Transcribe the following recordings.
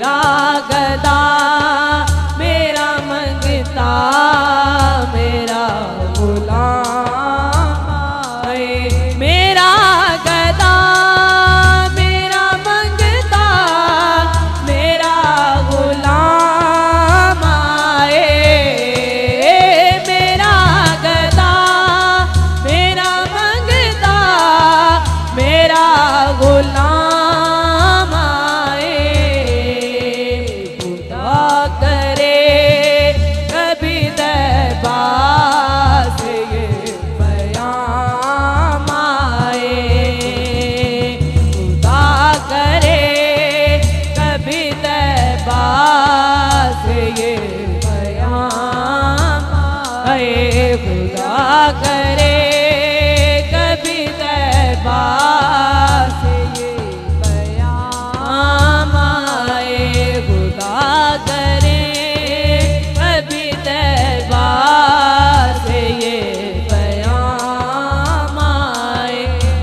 मेरा गदा मेरा मंगता मेरा गुलाम आए। मेरा गदा मेरा मंगता मेरा गुलाम आए। मेरा गदा मेरा मंगता मेरा गुलाम आए। खुदा करे कभी दरबार से ये पैगाम आए। खुदा करे कभी दरबार से ये पैगाम आए। खुदा करे कभी दरबार से ये पैगाम आए। खुदा करे कभी दरबार से ये पैगाम आए।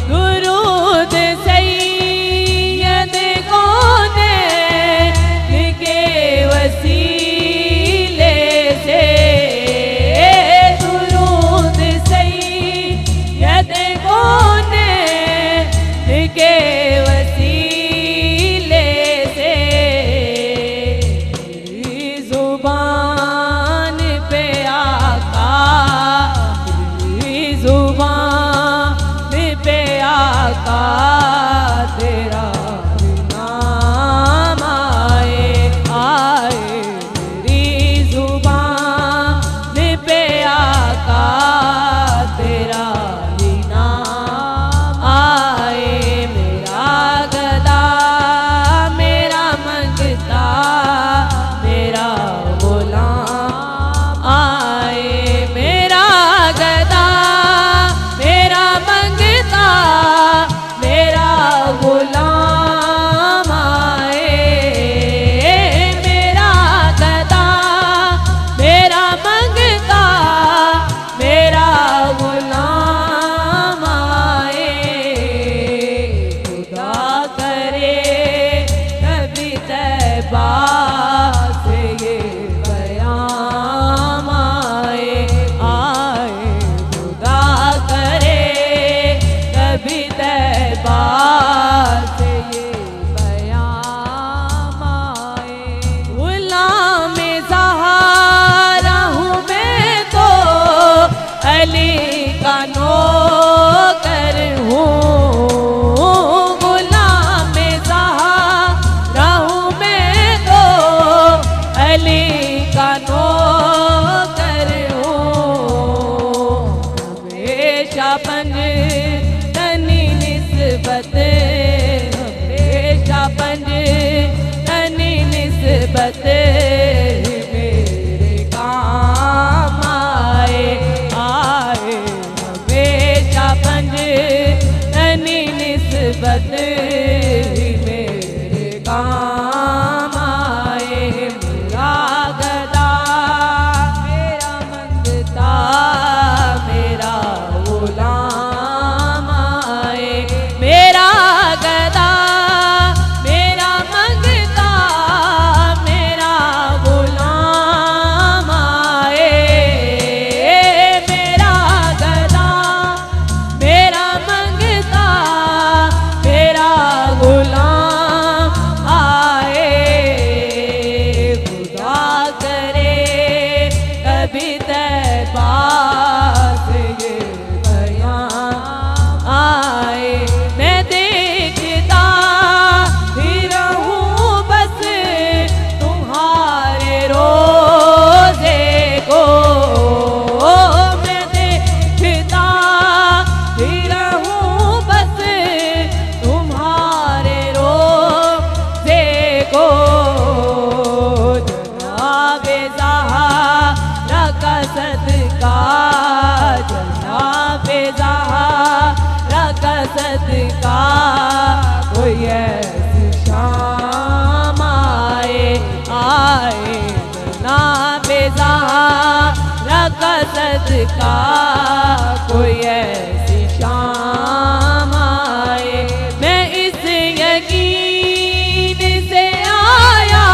दुरूद सैयद कोने के वसीले से। दुरूद सैयद कोने के वसीले से। मेरी जुबान पे आका मेरी जुबान पे आका तेरा नाम आए आए। मेरी जुबान पे आका तेरा नाम आए। मेरा गदा मेरा मंगता मेरा गुलाम आए। मेरा गदा मेरा मंगता मेरा गुलाम आए। मेरा गदा मेरा मंगता मेरा गुलाम आए। खुदा करे कभी तैबा से ये पैगाम आए आए। खुदा करे कभी तैबा से ये पैगाम आए। गुलाम ज़हरा हूँ मैं तो अली का नौकर हूँ। गुलाम ज़हरा हूँ मैं तो अली का नौकर हूँ। हमेशा बन तनी निस्बत हमेशा बन तनी निस्बत मेरे काम आए आए। हमेशा बन तनी निस्बत मेरे काम आए। मेरा गदा मेरा मंगता मेरा गुलाम आए। मेरा गदा मेरा मंगता मेरा गुलाम आए। मेरा गदा मेरा मंगता मेरा गुलाम आए। खुदा करे कभी तैबा से ये पैगाम आए। मैं देखता ही रहूं बस तुम्हारे रोज़े को। मैं देखता ही रहूं बस तुम्हारे रोज़े को। जनाबे ज़हरा का सदका जनाबे ज़हरा का सदका कोई ऐसी शाम आए आए। जनाबे ज़हरा का सदका कोई ऐसी शाम आए। मैं इस यकीन से आया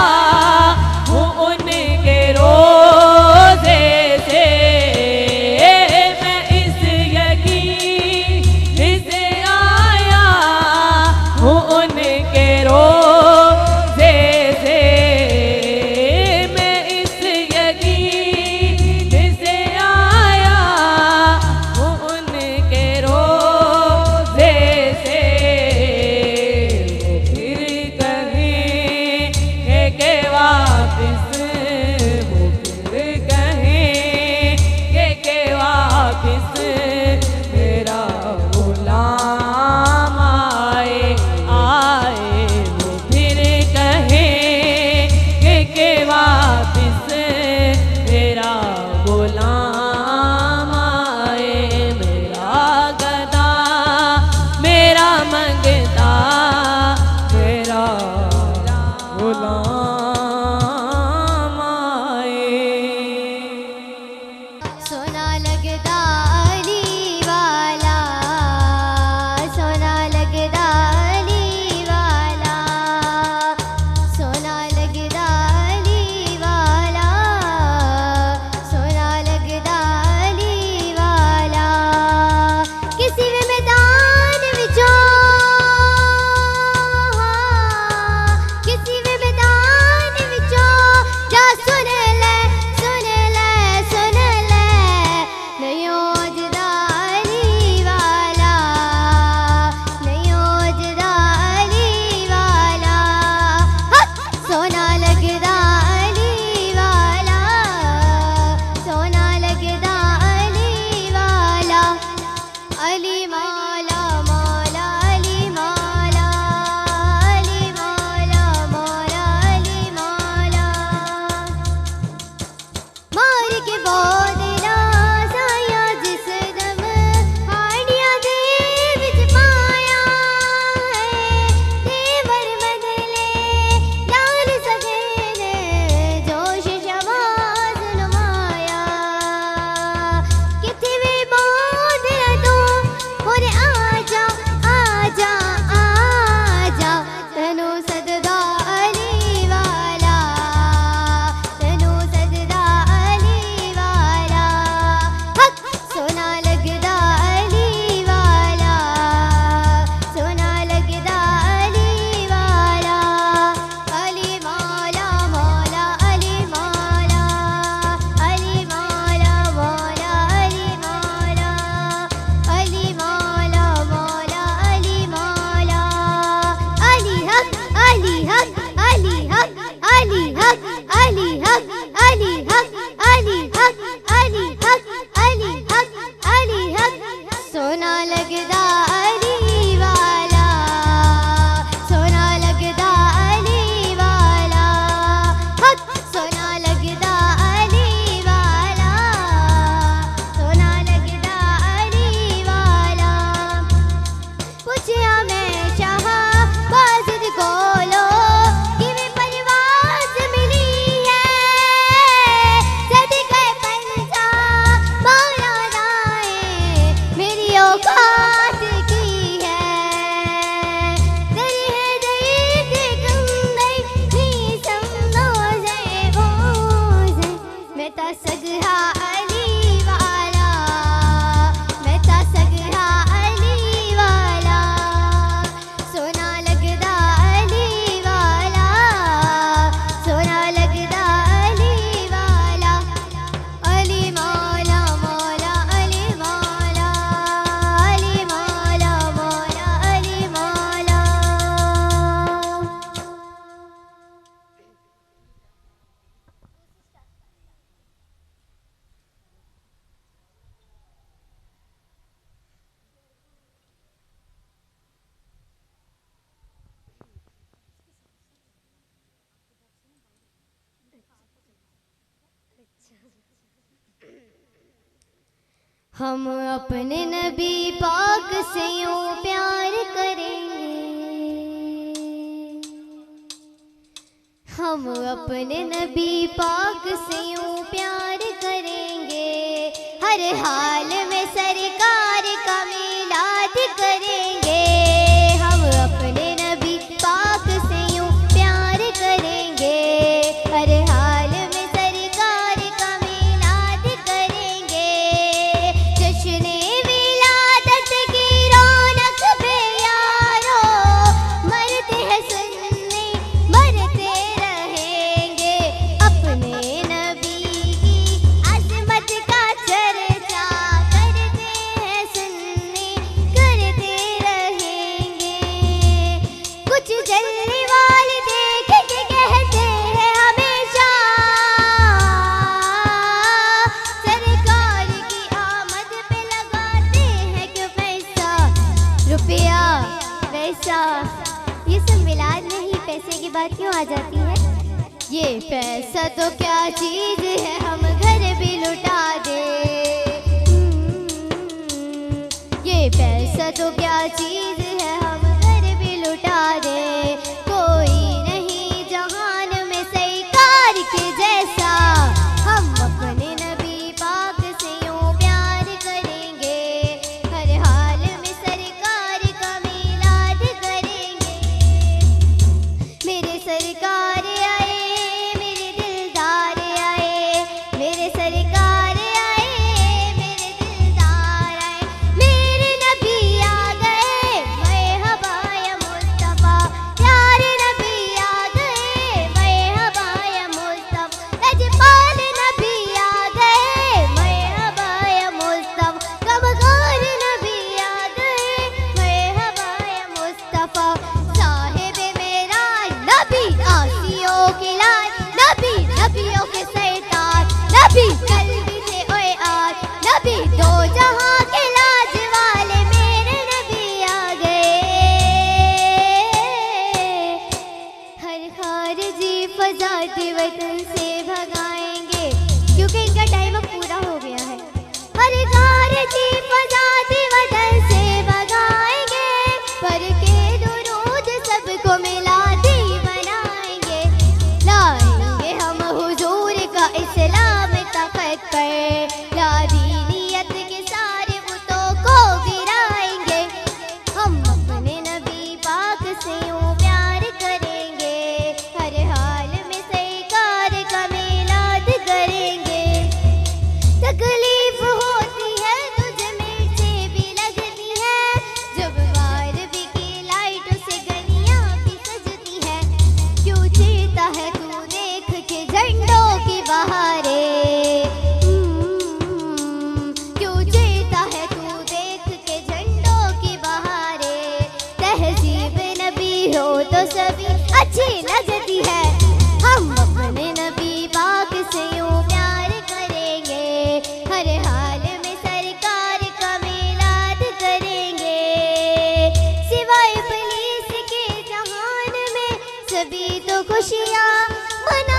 हम अपने नबी पाक से यूं प्यार करेंगे, हम अपने नबी पाक से यूं प्यार करेंगे, हर हाल में सरकार का मिलाद करेंगे। हम अपने नबी पाक से यूं प्यार करेंगे, हर हाल में सरकार का मिलाद करेंगे। जश्न विलादत की रौनक पे यारो, मरते हैं सुन्नी मरते रहेंगे। अपने नबी की अज़मत का चर्चा करते हैं सुन्नी करते रहेंगे। कुछ जलने वाले देख के कहते हैं हमेशा, सरकार की आमद पे लगाते हैं क्यों पैसा रुपया पैसा। ये सब मिलाद नहीं, पैसे की बात क्यों आ जाती है? ये पैसा तो क्या चीज है, हम घर भी लुटा दे। ये पैसा तो क्या चीज है, हम घर भी लुटा दे। कोई नहीं जहान में सरकार के जैसा, हम अपने नबी पाक से यूं प्यार करेंगे, हर हाल में सरकार का मिलाद करेंगे। मेरे सरकार आए, मेरे दिलदार आए, मेरे सरकार आए, मेरे दिलदार आए। मेरे नबी आ गए, मरहबा या मुस्तफा। प्यारे नबी आ गए, मरहबा या मुस्तफा। लजपाल नबी आ गए, मरहबा या मुस्तफा। कमगार नबी आ गए, मरहबा या मुस्तफा। साहिब मेरा नबी आसियों के लाल, नबी नबियों के सरताज, नबी कल भी थे ओए आज, नबी दो जहां के लाज वाले। मेरे नबी आ गए, हर खारजी फजाती वतन से भगाएंगे, क्योंकि इनका टाइम अब पूरा हो गया है। हर खारजी फजाती वतन से भगाएंगे, पर के दुरूद सबको मिलाती बनाएंगे। लाएंगे हम हुजूर का इस्लाम तखत पर, लादीनियत के सारे बुतों को गिराएंगे। हम अपने नबी पाक से यूं प्यार करेंगे, हर हाल में सरकार का मिलाद करेंगे। तकलीफ होती है तुझे मिर्चे भी लगती है, जब बारहवीं की लाइटों से गलियां भी सजती है। क्यों चीता है तू देख के झंडों की बहारें, क्यों चीता है तू देख के झंडों की बहारें। तहजीब नबी हो तो सभी अच्छी लगती है, हम अपने नबी पाक से यूं प्यार करेंगे, हर हाल में सरकार का मिलाद करेंगे। सिवाय पुलिस के जहान में सभी तो खुशियाँ मना